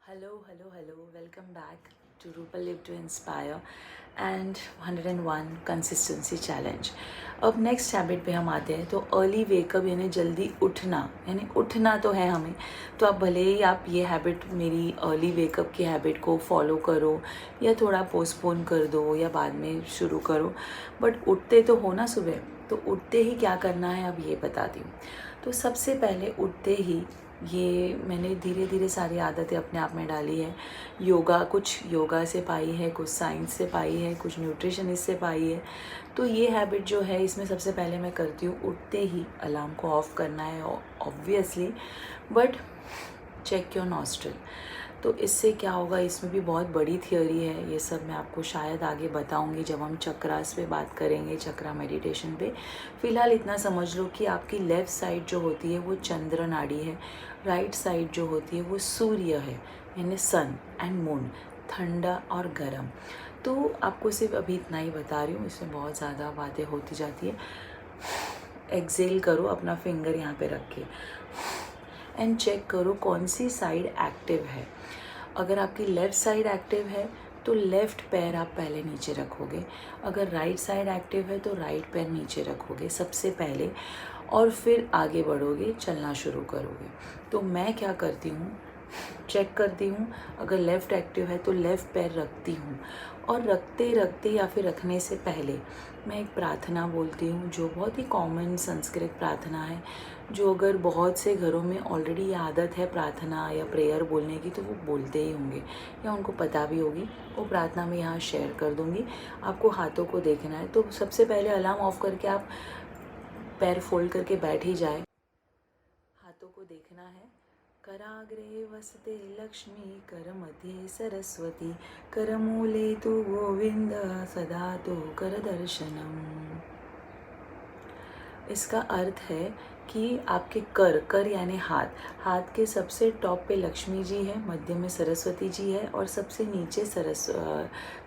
Hello. Welcome back to Rupal Live to Inspire and 101 Consistency Challenge. अब next habit पे हम आते हैं। तो अर्ली वेकअप यानी जल्दी उठना, यानी उठना तो है हमें। तो आप भले ही आप ये हैबिट, मेरी अर्ली वेकअप की हैबिट को फॉलो करो या थोड़ा पोस्टपोन कर दो या बाद में शुरू करो, बट उठते तो हो ना सुबह। तो उठते ही क्या करना है अब ये बताती हूँ। तो सबसे पहले उठते ही ये मैंने धीरे धीरे सारी आदतें अपने आप में डाली है। योगा, कुछ योगा से पाई है, कुछ साइंस से पाई है, कुछ न्यूट्रिशनिस्ट से पाई है। तो ये हैबिट जो है, इसमें सबसे पहले मैं करती हूँ उठते ही अलार्म को ऑफ़ करना है obviously, but check your nostril. तो इससे क्या होगा, इसमें भी बहुत बड़ी थियोरी है। ये सब मैं आपको शायद आगे बताऊंगी जब हम चक्रास पे बात करेंगे, चक्रा मेडिटेशन पे। फ़िलहाल इतना समझ लो कि आपकी लेफ़्ट साइड जो होती है वो चंद्र नाड़ी है, राइट साइड जो होती है वो सूर्य है, यानी सन एंड मून, ठंडा और गर्म। तो आपको सिर्फ अभी इतना ही बता रही हूँ, इसमें बहुत ज़्यादा बातें होती जाती है। एक्सेल करो अपना फिंगर यहाँ पे रख के एंड चेक करो कौन सी साइड एक्टिव है। अगर आपकी लेफ़्ट साइड एक्टिव है तो लेफ़्ट पैर आप पहले नीचे रखोगे। अगर राइट साइड एक्टिव है तो राइट पैर नीचे रखोगे सबसे पहले, और फिर आगे बढ़ोगे, चलना शुरू करोगे। तो मैं क्या करती हूँ, चेक करती हूँ। अगर लेफ़्ट एक्टिव है तो लेफ़्ट पैर रखती हूँ, और रखते रखते या फिर रखने से पहले मैं एक प्रार्थना बोलती हूँ, जो बहुत ही कॉमन संस्कृत प्रार्थना है, जो अगर बहुत से घरों में ऑलरेडी आदत है प्रार्थना या प्रेयर बोलने की तो वो बोलते ही होंगे या उनको पता भी होगी। वो प्रार्थना मैं यहाँ शेयर कर दूँगी। आपको हाथों को देखना है। तो सबसे पहले अलार्म ऑफ करके आप पैर फोल्ड करके बैठ ही जाए। हाथों को देखना है। कराग्रे वसते लक्ष्मी, करमध्ये सरस्वती, करमूले तु गोविंद, सदा तो कर दर्शनम। इसका अर्थ है कि आपके कर यानी हाथ के सबसे टॉप पे लक्ष्मी जी है, मध्य में सरस्वती जी है और सबसे नीचे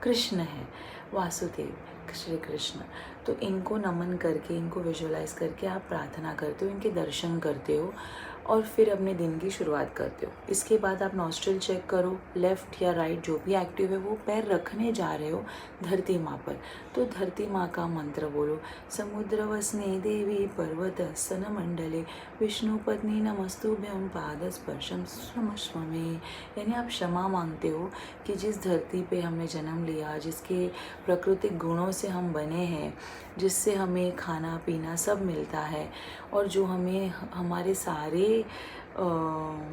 कृष्ण है, वासुदेव श्री कृष्ण। तो इनको नमन करके, इनको विजुअलाइज करके आप प्रार्थना करते हो, इनके दर्शन करते हो और फिर अपने दिन की शुरुआत करते हो। इसके बाद आप नॉस्ट्रिल चेक करो, लेफ़्ट या राइट जो भी एक्टिव है वो पैर रखने जा रहे हो धरती माँ पर। तो धरती माँ का मंत्र बोलो, समुद्र वसने देवी पर्वत सन मंडले, विष्णु पत्नी नमस्तुभ्यं पाद स्पर्शम क्षमस्व मे। यानी आप क्षमा मांगते हो कि जिस धरती पे हमने जन्म लिया, जिसके प्राकृतिक गुणों से हम बने हैं, जिससे हमें खाना पीना सब मिलता है और जो हमें हमारे सारे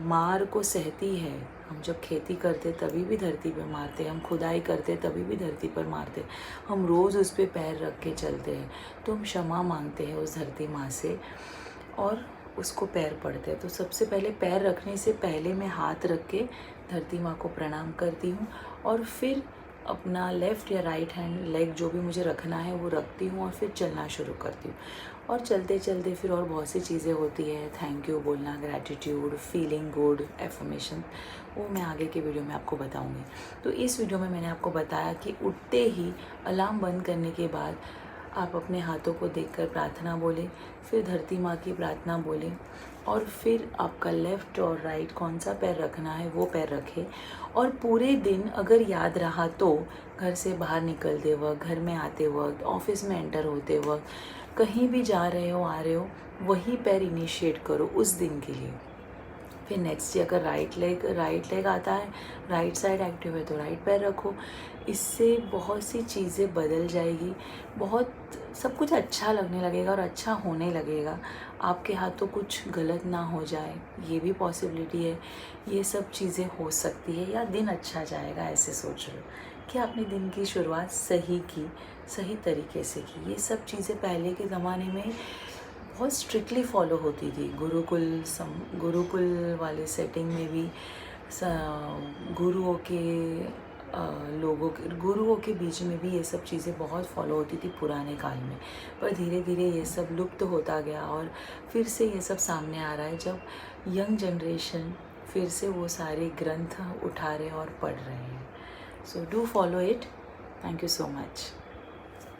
मार को सहती है। हम जब खेती करते तभी भी धरती पे मारते, हम खुदाई करते तभी भी धरती पर मारते, हम रोज़ उस पर पैर रख के चलते हैं। तो हम क्षमा मांगते हैं उस धरती माँ से और उसको पैर पड़ते हैं। तो सबसे पहले पैर रखने से पहले मैं हाथ रख के धरती माँ को प्रणाम करती हूँ और फिर अपना लेफ़्ट या राइट हैंड लेग जो भी मुझे रखना है वो रखती हूँ और फिर चलना शुरू करती हूँ। और चलते चलते फिर और बहुत सी चीज़ें होती है, थैंक यू बोलना, ग्रैटिट्यूड, फीलिंग गुड, एफर्मेशन, वो मैं आगे के वीडियो में आपको बताऊँगी। तो इस वीडियो में मैंने आपको बताया कि उठते ही अलार्म बंद करने के बाद आप अपने हाथों को देखकर प्रार्थना बोलें, फिर धरती माँ की प्रार्थना बोलें और फिर आपका लेफ़्ट और राइट कौन सा पैर रखना है वो पैर रखें। और पूरे दिन अगर याद रहा तो घर से बाहर निकलते वक्त, घर में आते वक्त, ऑफिस में एंटर होते वक्त, कहीं भी जा रहे हो आ रहे हो, वही पैर इनिशिएट करो उस दिन के लिए। फिर नेक्स्ट डे अगर राइट लेग आता है, राइट साइड एक्टिव है तो राइट पैर रखो। इससे बहुत सी चीज़ें बदल जाएगी, बहुत सब कुछ अच्छा लगने लगेगा और अच्छा होने लगेगा। आपके हाथों कुछ गलत ना हो जाए, ये भी पॉसिबिलिटी है। ये सब चीज़ें हो सकती है या दिन अच्छा जाएगा, ऐसे सोच लो कि आपने दिन की शुरुआत सही की, सही तरीके से की। ये सब चीज़ें पहले के ज़माने में बहुत स्ट्रिक्टली फॉलो होती थी। गुरुकुल वाले सेटिंग में भी गुरुओं के बीच में भी ये सब चीज़ें बहुत फॉलो होती थी पुराने काल में। पर धीरे धीरे ये सब लुप्त होता गया और फिर से ये सब सामने आ रहा है, जब यंग जनरेशन फिर से वो सारे ग्रंथ उठा रहे और पढ़ रहे हैं। So do follow it. Thank you so much.